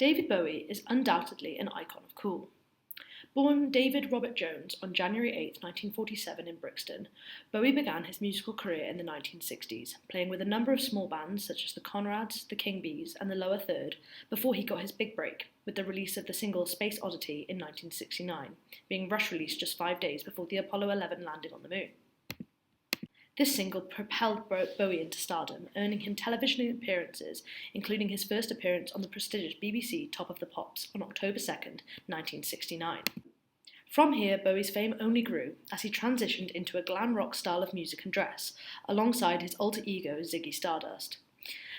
David Bowie is undoubtedly an icon of cool. Born David Robert Jones on January 8, 1947 in Brixton, Bowie began his musical career in the 1960s, playing with a number of small bands such as the Conrads, the King Bees and the Lower Third, before he got his big break with the release of the single Space Oddity in 1969, being rush-released just 5 days before the Apollo 11 landed on the moon. This single propelled Bowie into stardom, earning him television appearances, including his first appearance on the prestigious BBC Top of the Pops on October 2nd, 1969. From here, Bowie's fame only grew as he transitioned into a glam rock style of music and dress, alongside his alter ego Ziggy Stardust.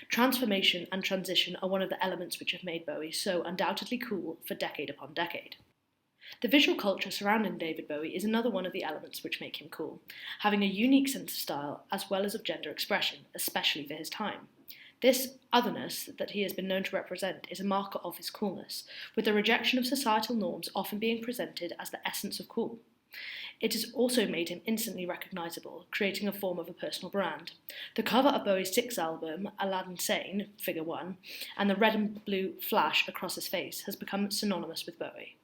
Transformation and transition are one of the elements which have made Bowie so undoubtedly cool for decade upon decade. The visual culture surrounding David Bowie is another one of the elements which make him cool, having a unique sense of style as well as of gender expression, especially for his time. This otherness that he has been known to represent is a marker of his coolness, with the rejection of societal norms often being presented as the essence of cool. It has also made him instantly recognisable, creating a form of a personal brand. The cover of Bowie's sixth album, Aladdin Sane, Figure 1, and the red and blue flash across his face has become synonymous with Bowie.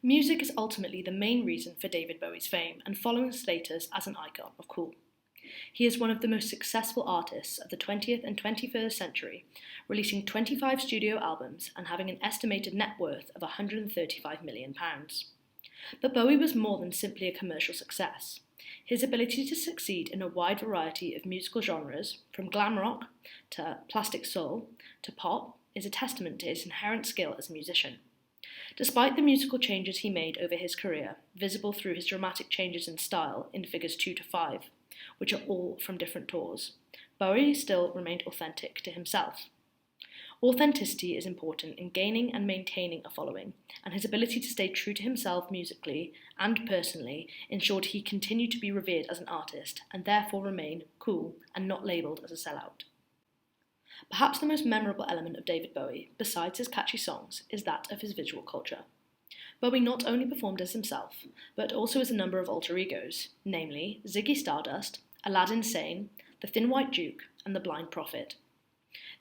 Music is ultimately the main reason for David Bowie's fame and following status as an icon of cool. He is one of the most successful artists of the 20th and 21st century, releasing 25 studio albums and having an estimated net worth of £135 million. But Bowie was more than simply a commercial success. His ability to succeed in a wide variety of musical genres, from glam rock to plastic soul to pop, is a testament to his inherent skill as a musician. Despite the musical changes he made over his career, visible through his dramatic changes in style in figures 2 to 5, which are all from different tours, Bowie still remained authentic to himself. Authenticity is important in gaining and maintaining a following, and his ability to stay true to himself musically and personally ensured he continued to be revered as an artist and therefore remain cool and not labelled as a sellout. Perhaps the most memorable element of David Bowie, besides his catchy songs, is that of his visual culture. Bowie not only performed as himself, but also as a number of alter egos, namely Ziggy Stardust, Aladdin Sane, the Thin White Duke, and the Blind Prophet.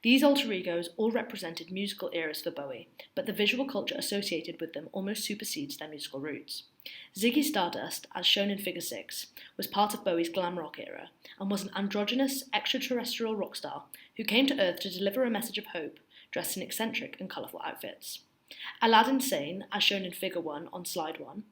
These alter egos all represented musical eras for Bowie, but the visual culture associated with them almost supersedes their musical roots. Ziggy Stardust, as shown in Figure 6, was part of Bowie's glam rock era and was an androgynous, extraterrestrial rock star who came to Earth to deliver a message of hope, dressed in eccentric and colourful outfits. Aladdin Sane, as shown in Figure 1 on Slide 1,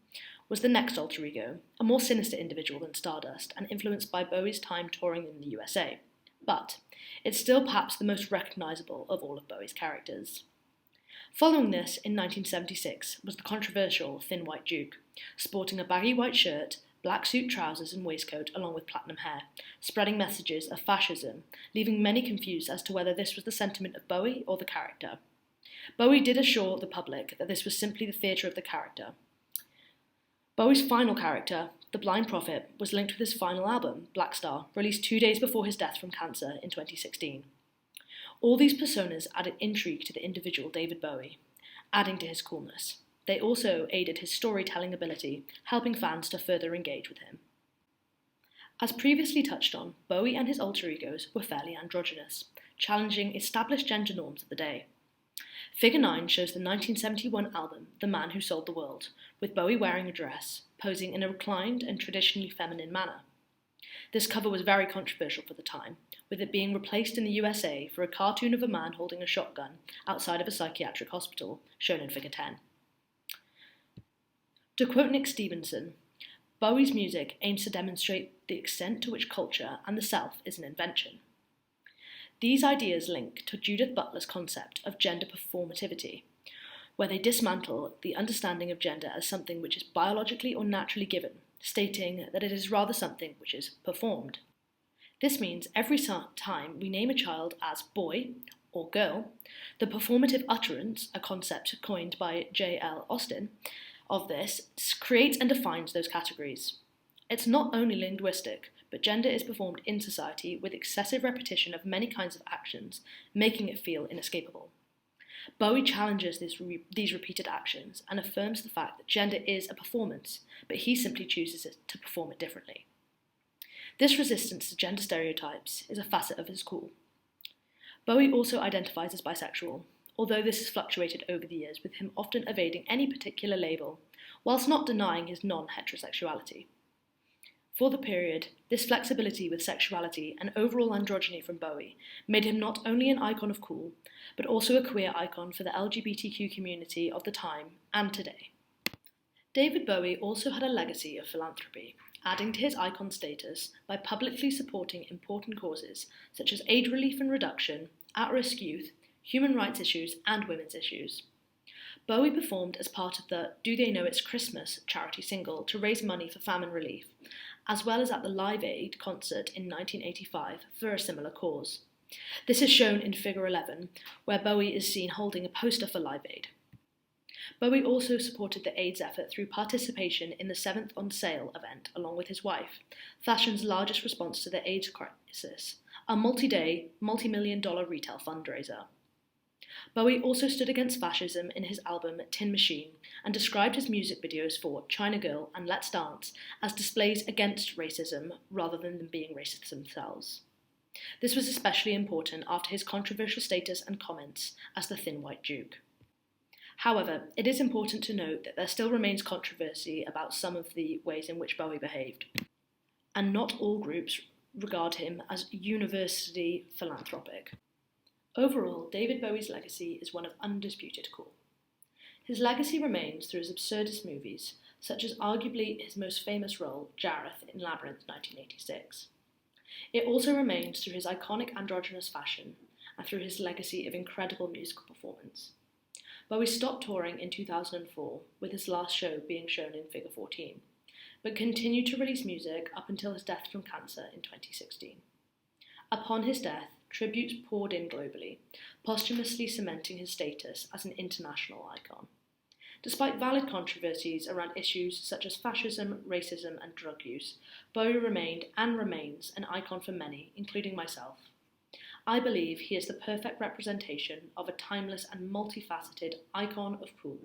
was the next alter ego, a more sinister individual than Stardust and influenced by Bowie's time touring in the USA. But it's still perhaps the most recognisable of all of Bowie's characters. Following this, in 1976, was the controversial Thin White Duke, sporting a baggy white shirt, black suit trousers and waistcoat along with platinum hair, spreading messages of fascism, leaving many confused as to whether this was the sentiment of Bowie or the character. Bowie did assure the public that this was simply the theatre of the character. Bowie's final character, the Blind Prophet, was linked with his final album, Black Star, released 2 days before his death from cancer in 2016. All these personas added intrigue to the individual David Bowie, adding to his coolness. They also aided his storytelling ability, helping fans to further engage with him. As previously touched on, Bowie and his alter egos were fairly androgynous, challenging established gender norms of the day. Figure 9 shows the 1971 album The Man Who Sold the World, with Bowie wearing a dress, posing in a reclined and traditionally feminine manner. This cover was very controversial for the time, with it being replaced in the USA for a cartoon of a man holding a shotgun outside of a psychiatric hospital, shown in Figure 10. To quote Nick Stevenson, Bowie's music aims to demonstrate the extent to which culture and the self is an invention. These ideas link to Judith Butler's concept of gender performativity, where they dismantle the understanding of gender as something which is biologically or naturally given, stating that it is rather something which is performed. This means every time we name a child as boy or girl, the performative utterance, a concept coined by J.L. Austin, of this creates and defines those categories. It's not only linguistic, but gender is performed in society with excessive repetition of many kinds of actions, making it feel inescapable. Bowie challenges these repeated actions and affirms the fact that gender is a performance, but he simply chooses to perform it differently. This resistance to gender stereotypes is a facet of his cool. Bowie also identifies as bisexual, although this has fluctuated over the years, with him often evading any particular label, whilst not denying his non-heterosexuality. For the period, this flexibility with sexuality and overall androgyny from Bowie made him not only an icon of cool, but also a queer icon for the LGBTQ community of the time and today. David Bowie also had a legacy of philanthropy, adding to his icon status by publicly supporting important causes such as AIDS relief and reduction, at-risk youth, human rights issues, and women's issues. Bowie performed as part of the Do They Know It's Christmas charity single to raise money for famine relief, as well as at the Live Aid concert in 1985 for a similar cause. This is shown in Figure 11, where Bowie is seen holding a poster for Live Aid. Bowie also supported the AIDS effort through participation in the 7th on Sale event along with his wife, fashion's largest response to the AIDS crisis, a multi-day, multi-million-dollar retail fundraiser. Bowie also stood against fascism in his album Tin Machine and described his music videos for China Girl and Let's Dance as displays against racism rather than them being racist themselves. This was especially important after his controversial status and comments as the Thin White Duke. However, it is important to note that there still remains controversy about some of the ways in which Bowie behaved, and not all groups regard him as universally philanthropic. Overall, David Bowie's legacy is one of undisputed cool. His legacy remains through his absurdist movies, such as arguably his most famous role, Jareth in Labyrinth 1986. It also remains through his iconic androgynous fashion and through his legacy of incredible musical performance. Bowie stopped touring in 2004, with his last show being shown in Figure 14, but continued to release music up until his death from cancer in 2016. Upon his death, tributes poured in globally, posthumously cementing his status as an international icon. Despite valid controversies around issues such as fascism, racism, and drug use, Bowie remained and remains an icon for many, including myself. I believe he is the perfect representation of a timeless and multifaceted icon of cool.